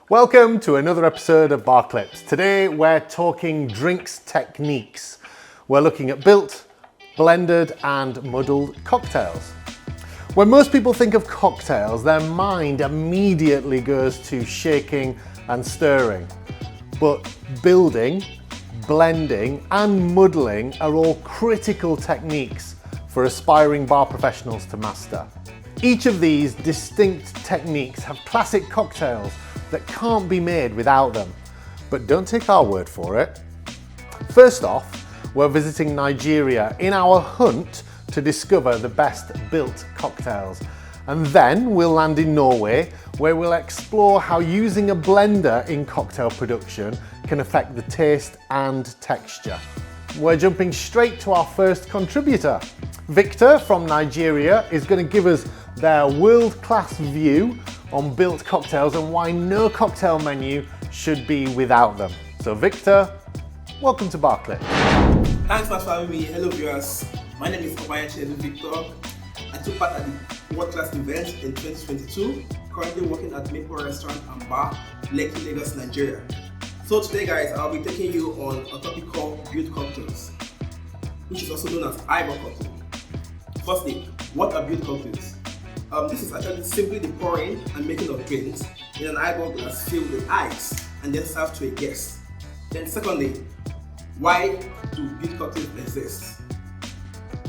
Welcome to another episode of Bar Clips. Today we're talking drinks techniques. We're looking at built, blended and muddled cocktails. When most people think of cocktails, their mind immediately goes to shaking and stirring. But building, blending and muddling are all critical techniques for aspiring bar professionals to master. Each of these distinct techniques have classic cocktails that can't be made without them. But don't take our word for it. First off, we're visiting Nigeria in our hunt to discover the best built cocktails. And then we'll land in Norway, where we'll explore how using a blender in cocktail production can affect the taste and texture. We're jumping straight to our first contributor. Victor from Nigeria is going to give us their world-class view on built cocktails and why no cocktail menu should be without them. So Victor, welcome to Bar Clips. Thanks for having me. Hello viewers, my name is Victor. I took part at the world-class event in 2022, currently working at Maple Restaurant and Bar, Lekki, Lagos, Nigeria. So today guys, I'll be taking you on a topic called built cocktails, which is also known as eyeball cocktail. Firstly, what are built cocktails? This is actually simply the pouring and making of drinks in an eyeball glass filled with ice and then served to a guest. Then secondly, why do built cocktails exist?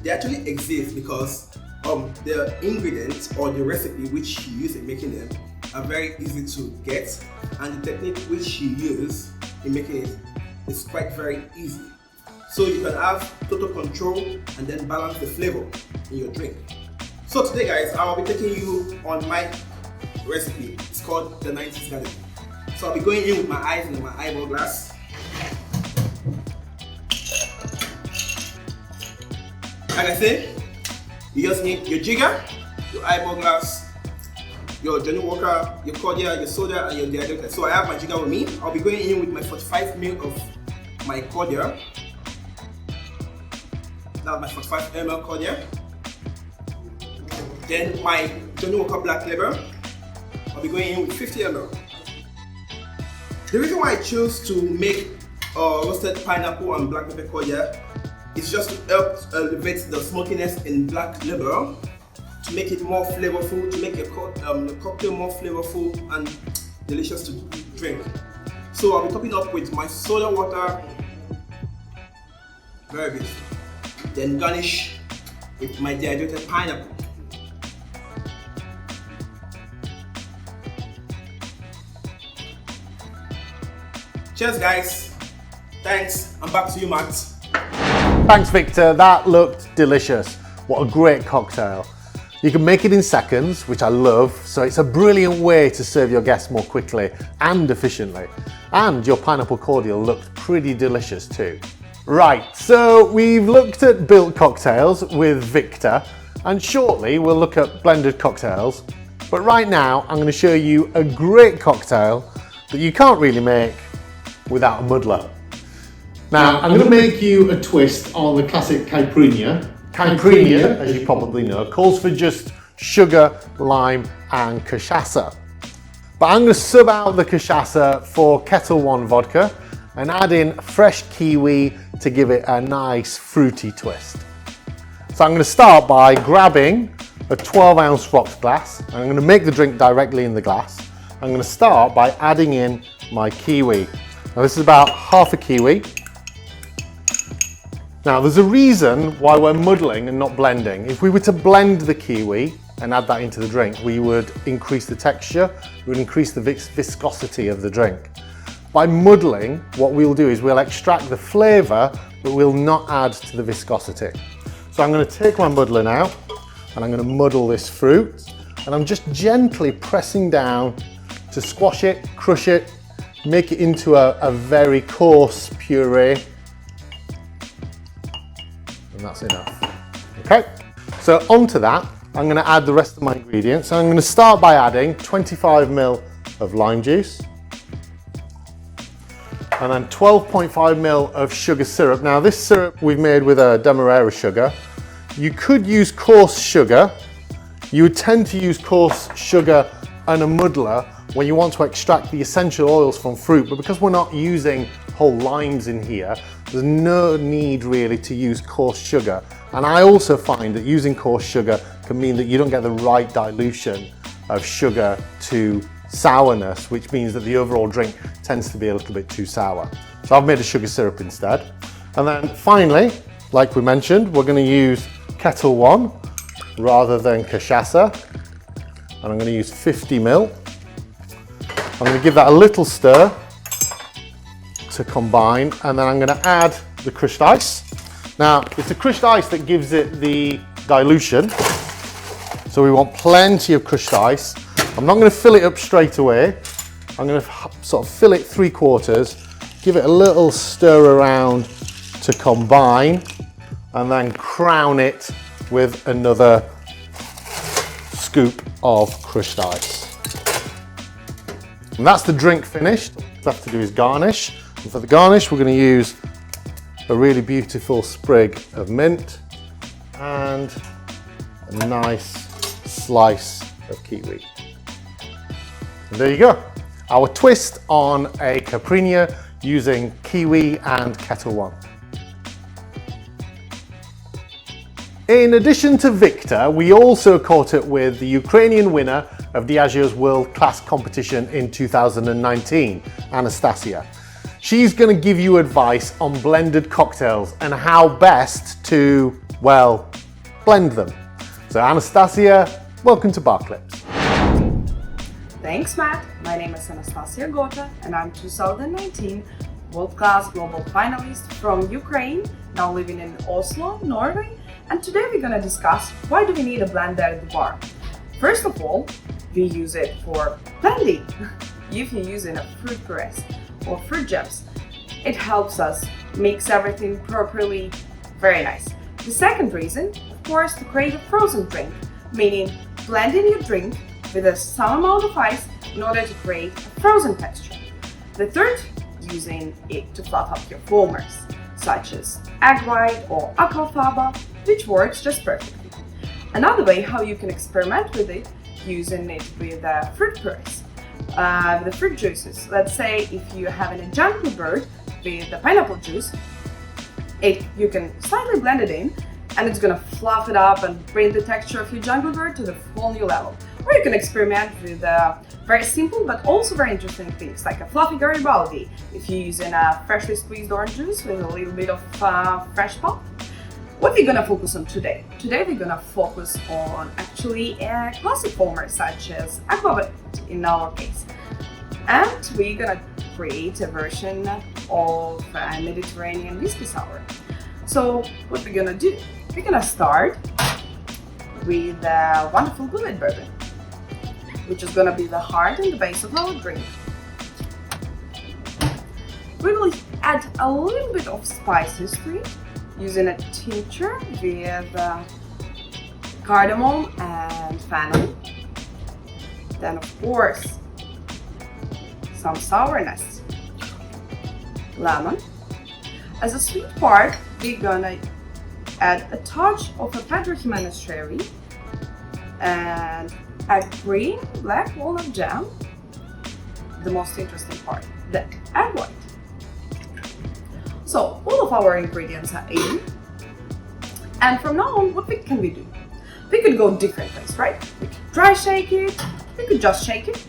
They actually exist because the ingredients or the recipe which you use in making them are very easy to get, and the technique which you use in making it is quite very easy. So you can have total control and then balance the flavor in your drink. So today guys, I'll be taking you on my recipe. It's called the 90s garden. So I'll be going in with my eyes and my eyeball glass. Like I said, you just need your jigger, your eyeball glass, your Johnny Walker, your cordial, your soda and your dehydrator. So I have my jigger with me. I'll be going in with my 45 ml of my cordial. Now my 45 ml cordial. Then my Johnny Walker Black Label, I'll be going in with 50 ml. The reason why I chose to make roasted pineapple and black pepper cordial is just to help elevate the smokiness in Black Label, to make it more flavorful, to make the cocktail more flavorful and delicious to drink. So I'll be topping up with my soda water, very good. Then garnish with my dehydrated pineapple. Cheers guys, thanks, and back to you Matt. Thanks Victor, that looked delicious. What a great cocktail. You can make it in seconds, which I love, so it's a brilliant way to serve your guests more quickly and efficiently. And your pineapple cordial looked pretty delicious too. Right, so we've looked at built cocktails with Victor, and shortly we'll look at blended cocktails. But right now I'm going to show you a great cocktail that you can't really make without a muddler. Now, I'm going to make you a twist on the classic caipirinha. Caipirinha, as you probably know, calls for just sugar, lime and cachaça. But I'm going to sub out the cachaça for Ketel One vodka and add in fresh kiwi to give it a nice fruity twist. So I'm going to start by grabbing a 12-ounce rocks glass. I'm going to make the drink directly in the glass. I'm going to start by adding in my kiwi. Now this is about half a kiwi. Now there's a reason why we're muddling and not blending. If we were to blend the kiwi and add that into the drink, we would increase the texture, we would increase the viscosity of the drink. By muddling, what we'll do is we'll extract the flavour, but we'll not add to the viscosity. So I'm going to take my muddler now, and I'm going to muddle this fruit, and I'm just gently pressing down to squash it, crush it, make it into a very coarse puree. And that's enough. Okay, so onto that, I'm going to add the rest of my ingredients. So I'm going to start by adding 25 ml of lime juice. And then 12.5 ml of sugar syrup. Now this syrup we've made with a demerara sugar. You could use coarse sugar. You would tend to use coarse sugar and a muddler when you want to extract the essential oils from fruit, but because we're not using whole limes in here, there's no need really to use coarse sugar. And I also find that using coarse sugar can mean that you don't get the right dilution of sugar to sourness, which means that the overall drink tends to be a little bit too sour. So I've made a sugar syrup instead. And then finally, like we mentioned, we're going to use kettle 1 rather than cachaça. And I'm going to use 50 ml. I'm going to give that a little stir to combine, and then I'm going to add the crushed ice. Now, it's the crushed ice that gives it the dilution, so we want plenty of crushed ice. I'm not going to fill it up straight away. I'm going to sort of fill it 3/4, give it a little stir around to combine, and then crown it with another scoop of crushed ice. And that's the drink finished. What we have to do is garnish. And for the garnish, we're going to use a really beautiful sprig of mint and a nice slice of kiwi. And there you go. Our twist on a caipirinha using kiwi and kettle 1. In addition to Victor, we also caught it with the Ukrainian winner of Diageo's World Class competition in 2019, Anastasia. She's going to give you advice on blended cocktails and how best to, well, blend them. So Anastasia, welcome to Bar Clips. Thanks, Matt. My name is Anastasia Gota and I'm 2019 World Class Global Finalist from Ukraine, now living in Oslo, Norway. And today we're going to discuss why do we need a blender at the bar. First of all, we use it for blending. If you're using a fruit press or fruit jams, it helps us mix everything properly. Very nice. The second reason, of course, to create a frozen drink, meaning blending your drink with some amount of ice in order to create a frozen texture. The third, using it to fluff up your foamers, such as egg white or aquafaba, which works just perfectly. Another way how you can experiment with it, using it with a fruit press. The fruit juices. Let's say if you're having a jungle bird with the pineapple juice, you can slightly blend it in and it's gonna fluff it up and bring the texture of your jungle bird to the whole new level. Or you can experiment with very simple but also very interesting things like a fluffy Garibaldi if you're using a freshly squeezed orange juice with a little bit of fresh pulp. What we're gonna focus on today? Today we're gonna focus on actually a classic foamer such as aquavit in our case. And we're gonna create a version of a Mediterranean whiskey sour. So what we're gonna do? We're gonna start with a wonderful bullet bourbon, which is gonna be the heart and the base of our drink. We will add a little bit of spices to it, using a tincture with cardamom and fennel. Then of course, some sourness, lemon. As a sweet part, we're gonna add a touch of a Pedro Jimenez sherry and a green black walnut jam. The most interesting part, the egg white. So all of our ingredients are in, and from now on, what can we do? We could go different ways, right? We could dry shake it, we could just shake it,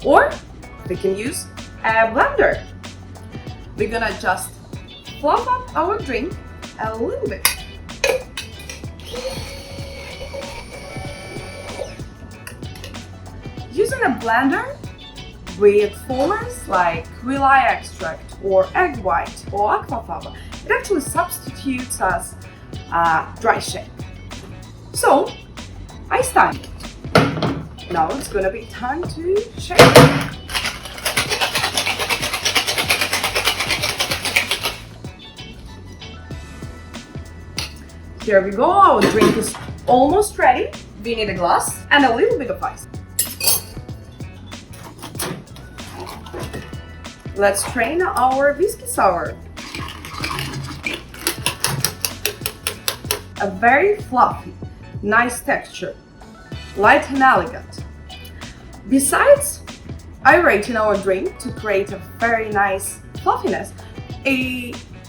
or we can use a blender. We're gonna just fluff up our drink a little bit. Using a blender with foamers like quill eye extract or egg white or aquafaba, it actually substitutes as dry shake. So, ice time. Now it's gonna be time to shake. Here we go, our drink is almost ready. We need a glass and a little bit of ice. Let's strain our whiskey sour. A very fluffy, nice texture, light and elegant. Besides aerating our drink to create a very nice fluffiness.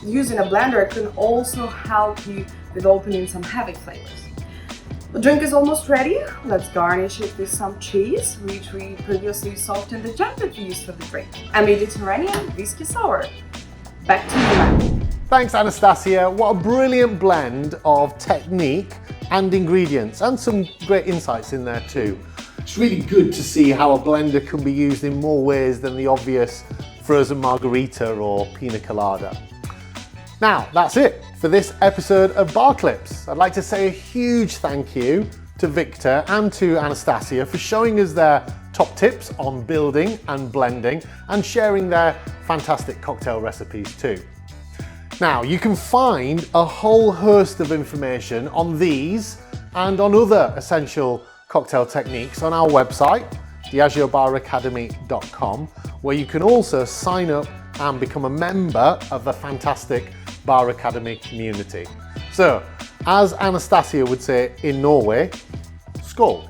Using a blender can also help you with opening some heavy flavors. The drink is almost ready. Let's garnish it with some cheese, which we previously soaked in the jam that we used for the drink, a Mediterranean whiskey sour. Back to you, Matt. Thanks, Anastasia. What a brilliant blend of technique and ingredients, and some great insights in there too. It's really good to see how a blender can be used in more ways than the obvious frozen margarita or pina colada. Now, that's it for this episode of Bar Clips. I'd like to say a huge thank you to Victor and to Anastasia for showing us their top tips on building and blending and sharing their fantastic cocktail recipes too. Now, you can find a whole host of information on these and on other essential cocktail techniques on our website, diageobaracademy.com, where you can also sign up and become a member of the fantastic Bar Academy community. So, as Anastasia would say in Norway, skål!